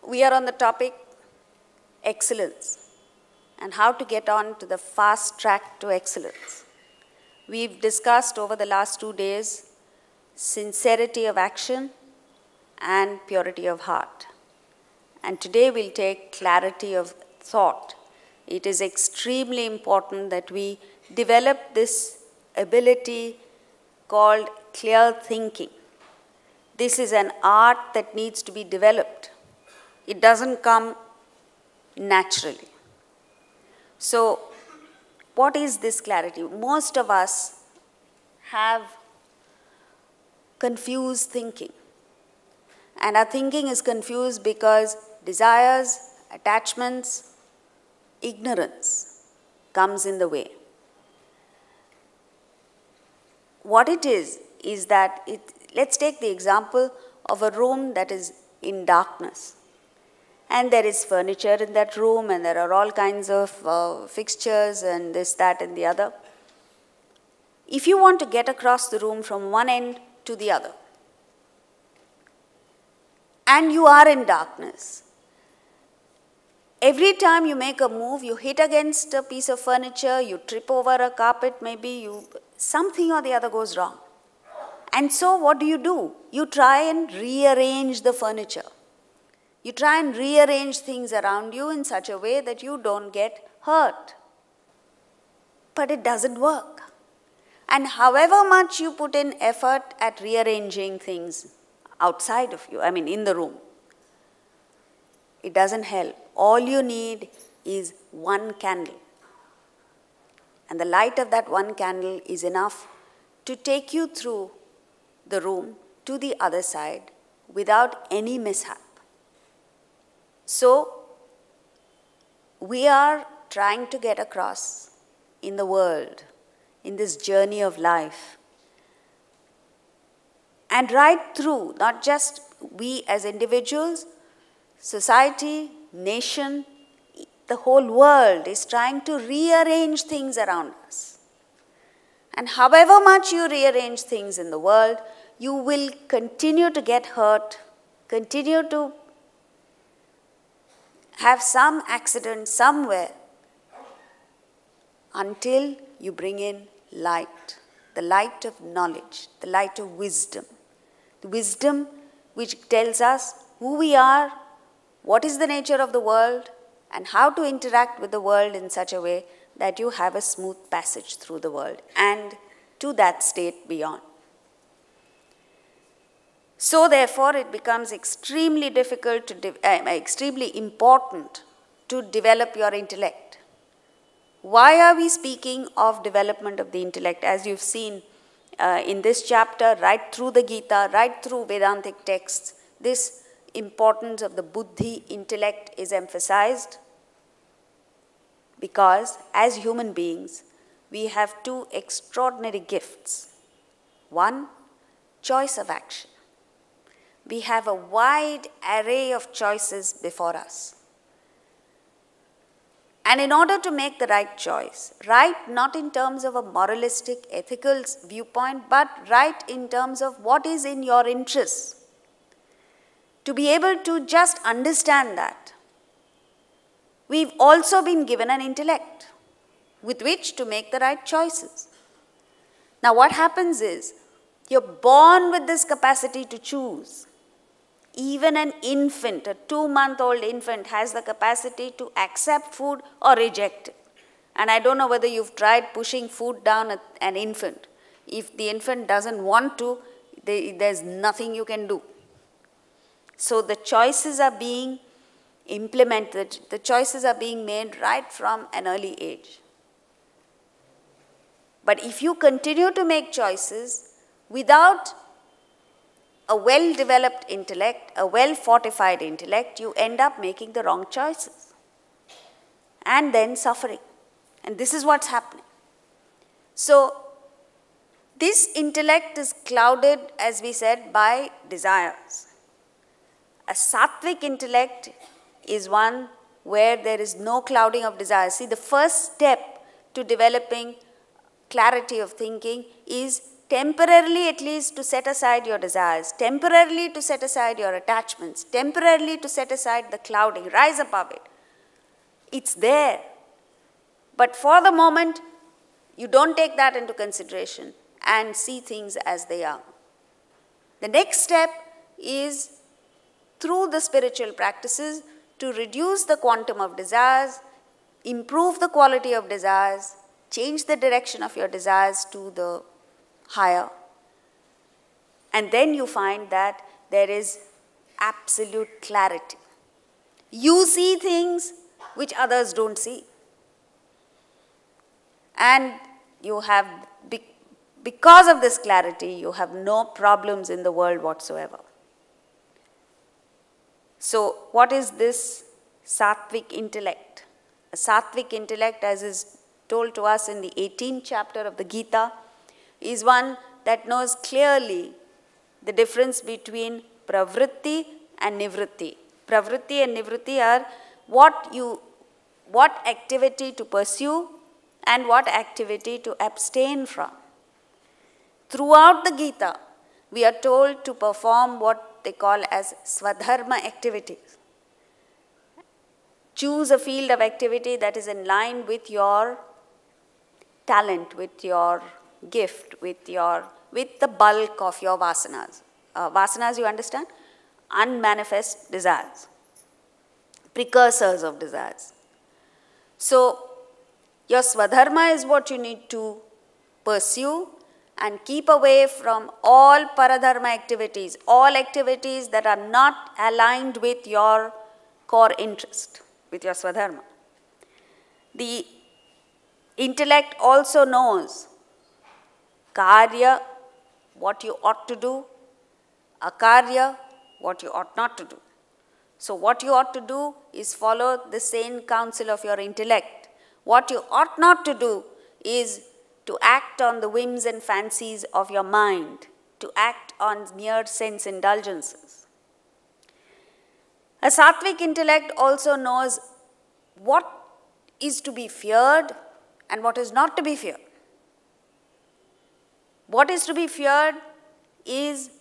We are on the topic excellence and how to get on to the fast track to excellence. We've discussed over the last 2 days sincerity of action and purity of heart. And today we'll take clarity of thought. It is extremely important that we develop this ability called clear thinking. This is an art that needs to be developed. It doesn't come naturally. So, what is this clarity? Most of us have confused thinking. And our thinking is confused because desires, attachments, ignorance comes in the way. What it is that let's take the example of a room that is in darkness. And there is furniture in that room, and there are all kinds of fixtures and this, that, and the other. If you want to get across the room from one end to the other, and you are in darkness, every time you make a move, you hit against a piece of furniture, you trip over a carpet, maybe something or the other goes wrong. And so what do? You try and rearrange the furniture. You try and rearrange things around you in such a way that you don't get hurt. But it doesn't work. And however much you put in effort at rearranging things outside of you, in the room, it doesn't help. All you need is one candle. And the light of that one candle is enough to take you through the room to the other side without any mishap. So, we are trying to get across in the world, in this journey of life. And right through, not just we as individuals, society, nation, the whole world is trying to rearrange things around us. And however much you rearrange things in the world, you will continue to get hurt, continue to have some accident somewhere until you bring in light, the light of knowledge, the light of wisdom. The wisdom which tells us who we are, what is the nature of the world, and how to interact with the world in such a way that you have a smooth passage through the world and to that state beyond. So therefore, it becomes extremely difficult extremely important to develop your intellect. Why are we speaking of development of the intellect? As you've seen in this chapter, right through the Gita, right through Vedantic texts, this importance of the buddhi, intellect, is emphasized because as human beings, we have two extraordinary gifts. One, choice of action. We have a wide array of choices before us. And in order to make the right choice, right not in terms of a moralistic, ethical viewpoint, but right in terms of what is in your interest, to be able to just understand that, we've also been given an intellect with which to make the right choices. Now what happens is, you're born with this capacity to choose. Even an infant, a 2-month-old infant, has the capacity to accept food or reject it. And I don't know whether you've tried pushing food down an infant. If the infant doesn't want to, there's nothing you can do. So the choices are being implemented, the choices are being made right from an early age. But if you continue to make choices without a well-developed intellect, a well-fortified intellect, you end up making the wrong choices and then suffering. And this is what's happening. So, this intellect is clouded, as we said, by desires. A sattvic intellect is one where there is no clouding of desires. See, the first step to developing clarity of thinking is temporarily at least to set aside your desires, temporarily to set aside your attachments, temporarily to set aside the clouding, rise above it. It's there. But for the moment, you don't take that into consideration and see things as they are. The next step is through the spiritual practices to reduce the quantum of desires, improve the quality of desires, change the direction of your desires to the higher. And then you find that there is absolute clarity. You see things which others don't see. And you have, because of this clarity, you have no problems in the world whatsoever. So, what is this sattvic intellect? A sattvic intellect, as is told to us in the 18th chapter of the Gita, is one that knows clearly the difference between pravritti and nivritti. Pravritti and nivritti are what activity to pursue and what activity to abstain from. Throughout the Gita, we are told to perform what they call as swadharma activities. Choose a field of activity that is in line with your talent, with your gift, with the bulk of your vasanas. Vasanas, you understand? Unmanifest desires, precursors of desires. So, your swadharma is what you need to pursue and keep away from all paradharma activities, all activities that are not aligned with your core interest, with your swadharma. The intellect also knows karya, what you ought to do, akarya, what you ought not to do. So what you ought to do is follow the sane counsel of your intellect. What you ought not to do is to act on the whims and fancies of your mind, to act on mere sense indulgences. A sattvic intellect also knows what is to be feared and what is not to be feared. What is to be feared is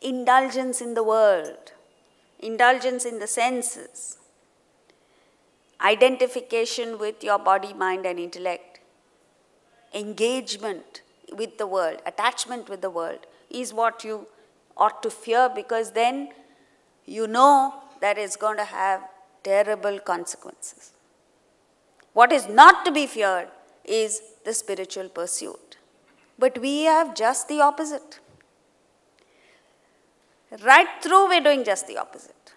indulgence in the world, indulgence in the senses, identification with your body, mind and intellect, engagement with the world, attachment with the world is what you ought to fear, because then you know that it's going to have terrible consequences. What is not to be feared is the spiritual pursuit. But we have just the opposite. Right through, we're doing just the opposite.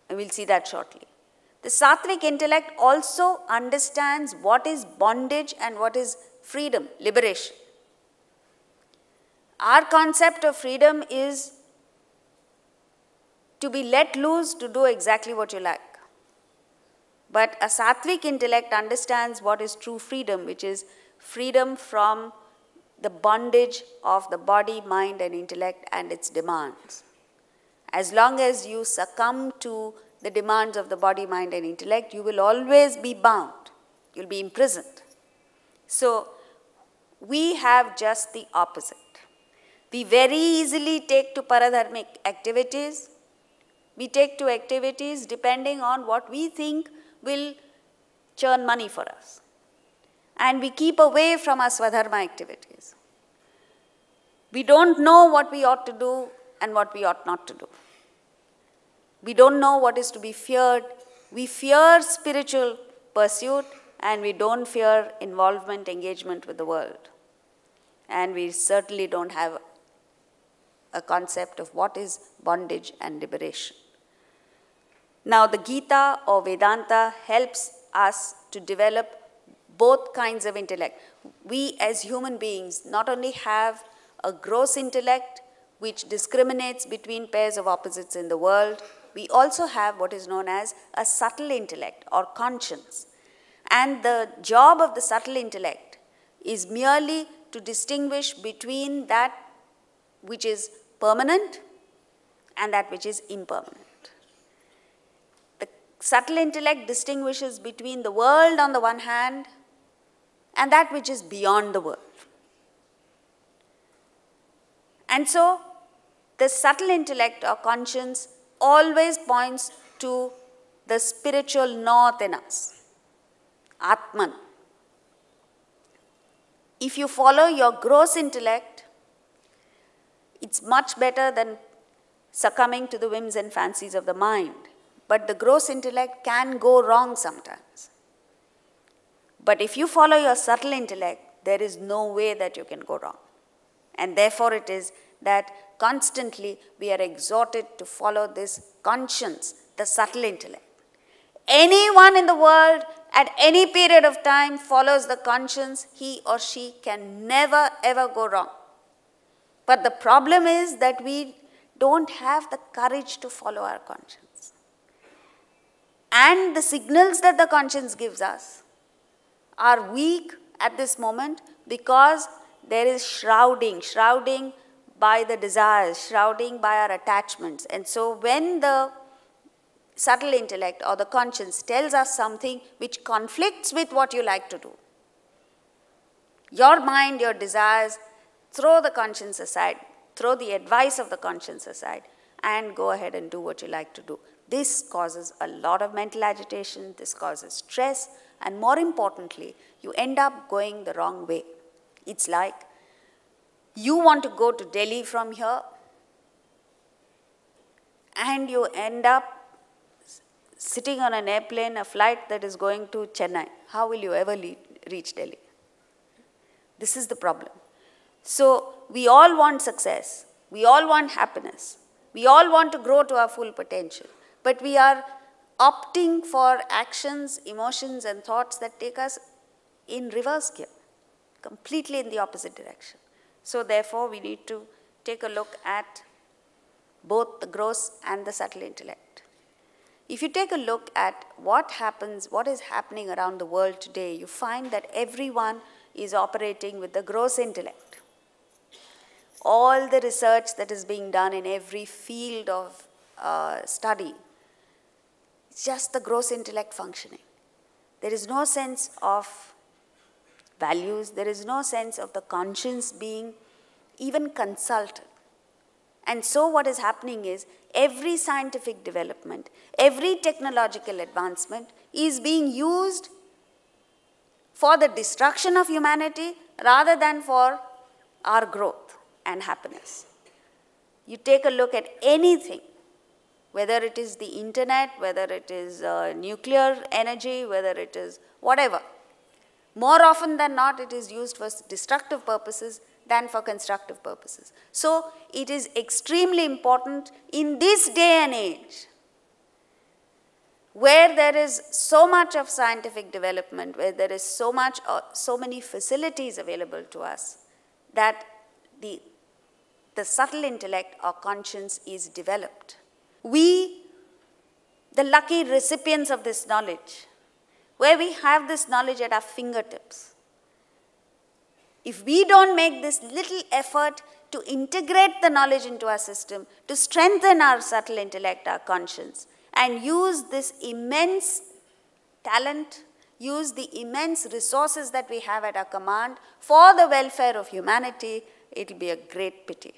And we'll see that shortly. The sattvic intellect also understands what is bondage and what is freedom, liberation. Our concept of freedom is to be let loose to do exactly what you like. But a sattvic intellect understands what is true freedom, which is freedom from the bondage of the body, mind and intellect and its demands. As long as you succumb to the demands of the body, mind and intellect, you will always be bound. You'll be imprisoned. So, we have just the opposite. We very easily take to paradharmic activities. We take to activities depending on what we think will churn money for us. And we keep away from our swadharma activities. We don't know what we ought to do and what we ought not to do. We don't know what is to be feared. We fear spiritual pursuit and we don't fear involvement, engagement with the world. And we certainly don't have a concept of what is bondage and liberation. Now, the Gita or Vedanta helps us to develop both kinds of intellect. We as human beings not only have a gross intellect which discriminates between pairs of opposites in the world, we also have what is known as a subtle intellect or conscience. And the job of the subtle intellect is merely to distinguish between that which is permanent and that which is impermanent. The subtle intellect distinguishes between the world on the one hand and that which is beyond the world. And so, the subtle intellect or conscience always points to the spiritual north in us, Atman. If you follow your gross intellect, it's much better than succumbing to the whims and fancies of the mind. But the gross intellect can go wrong sometimes. But if you follow your subtle intellect, there is no way that you can go wrong. And therefore it is that constantly we are exhorted to follow this conscience, the subtle intellect. Anyone in the world at any period of time follows the conscience, he or she can never ever go wrong. But the problem is that we don't have the courage to follow our conscience. And the signals that the conscience gives us are weak at this moment because there is shrouding by the desires, shrouding by our attachments. And so when the subtle intellect or the conscience tells us something which conflicts with what you like to do, your mind, your desires, throw the conscience aside, throw the advice of the conscience aside, and go ahead and do what you like to do. This causes a lot of mental agitation, this causes stress, and more importantly, you end up going the wrong way. It's like you want to go to Delhi from here, and you end up sitting on an airplane, a flight that is going to Chennai. How will you ever reach Delhi? This is the problem. So we all want success, we all want happiness, we all want to grow to our full potential, but we are opting for actions, emotions and thoughts that take us in reverse gear, completely in the opposite direction. So therefore we need to take a look at both the gross and the subtle intellect. If you take a look at what is happening around the world today, you find that everyone is operating with the gross intellect. All the research that is being done in every field of study, it's just the gross intellect functioning. There is no sense of values, there is no sense of the conscience being even consulted. And so what is happening is every scientific development, every technological advancement is being used for the destruction of humanity rather than for our growth and happiness. You take a look at anything, whether it is the internet, whether it is nuclear energy, whether it is whatever. More often than not, it is used for destructive purposes than for constructive purposes. So it is extremely important in this day and age, where there is so much of scientific development, where there is so many facilities available to us, that the subtle intellect or conscience is developed. We, the lucky recipients of this knowledge, where we have this knowledge at our fingertips, if we don't make this little effort to integrate the knowledge into our system, to strengthen our subtle intellect, our conscience, and use this immense talent, use the immense resources that we have at our command for the welfare of humanity, it will be a great pity.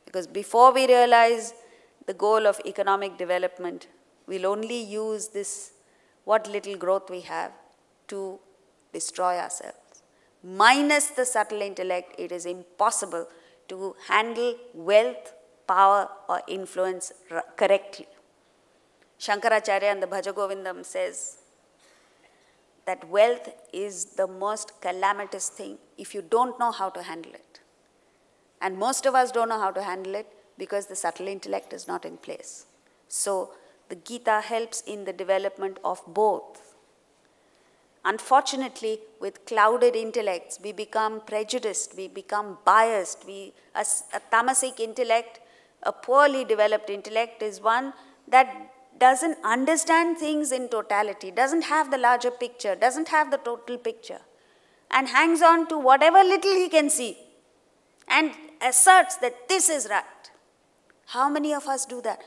Because before we realize the goal of economic development, we'll only use this, what little growth we have, to destroy ourselves. Minus the subtle intellect, it is impossible to handle wealth, power, or influence correctly. Shankaracharya in the Bhajagovindam says that wealth is the most calamitous thing if you don't know how to handle it. And most of us don't know how to handle it because the subtle intellect is not in place. So the Gita helps in the development of both. Unfortunately, with clouded intellects, we become prejudiced, we become biased. A tamasic intellect, a poorly developed intellect, is one that doesn't understand things in totality, doesn't have the larger picture, doesn't have the total picture, and hangs on to whatever little he can see and asserts that this is right. How many of us do that?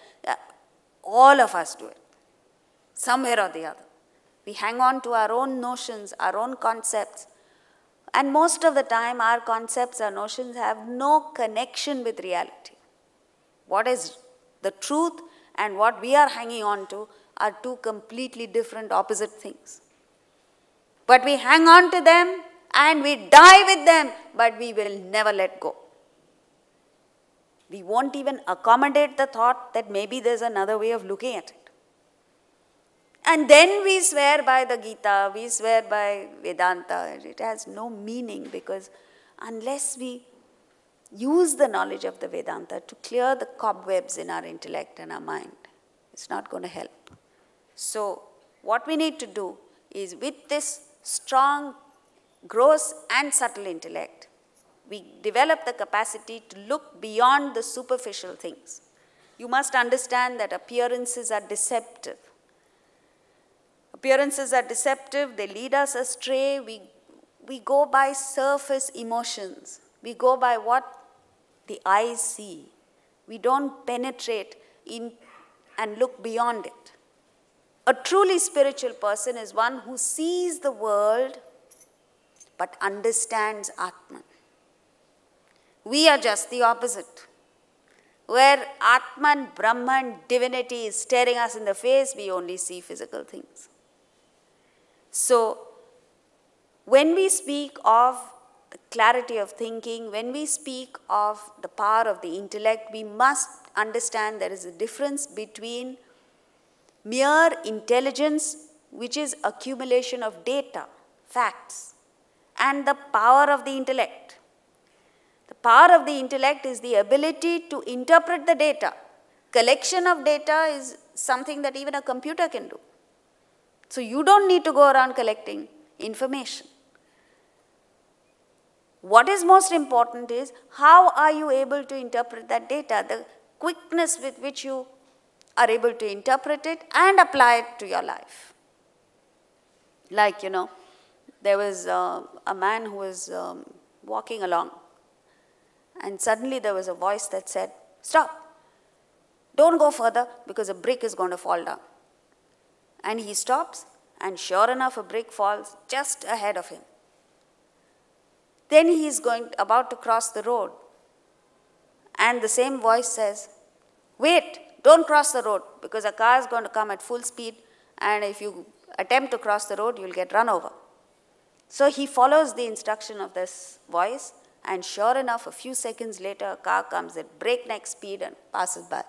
All of us do it, somewhere or the other. We hang on to our own notions, our own concepts, And most of the time, our concepts, our notions have no connection with reality. What is the truth and what we are hanging on to are two completely different, opposite things. But we hang on to them and we die with them, but we will never let go. We won't even accommodate the thought that maybe there's another way of looking at it. And then we swear by the Gita, we swear by Vedanta. It has no meaning, because unless we use the knowledge of the Vedanta to clear the cobwebs in our intellect and our mind, it's not going to help. So what we need to do is, with this strong, gross and subtle intellect, we develop the capacity to look beyond the superficial things. You must understand that appearances are deceptive. Appearances are deceptive, they lead us astray. We go by surface emotions. We go by what the eyes see. We don't penetrate in and look beyond it. A truly spiritual person is one who sees the world but understands Atman. We are just the opposite. Where Atman, Brahman, divinity is staring us in the face, we only see physical things. So, when we speak of the clarity of thinking, when we speak of the power of the intellect, we must understand there is a difference between mere intelligence, which is accumulation of data, facts, and the power of the intellect. The power of the intellect is the ability to interpret the data. Collection of data is something that even a computer can do. So you don't need to go around collecting information. What is most important is, how are you able to interpret that data? The quickness with which you are able to interpret it and apply it to your life. Like, there was a man who was walking along, and suddenly there was a voice that said, "Stop, don't go further, because a brick is going to fall down." And he stops, and sure enough, a brick falls just ahead of him. Then he is about to cross the road, and the same voice says, "Wait, don't cross the road, because a car is going to come at full speed, and if you attempt to cross the road, you'll get run over." So he follows the instruction of this voice, and sure enough, a few seconds later, a car comes at breakneck speed and passes by.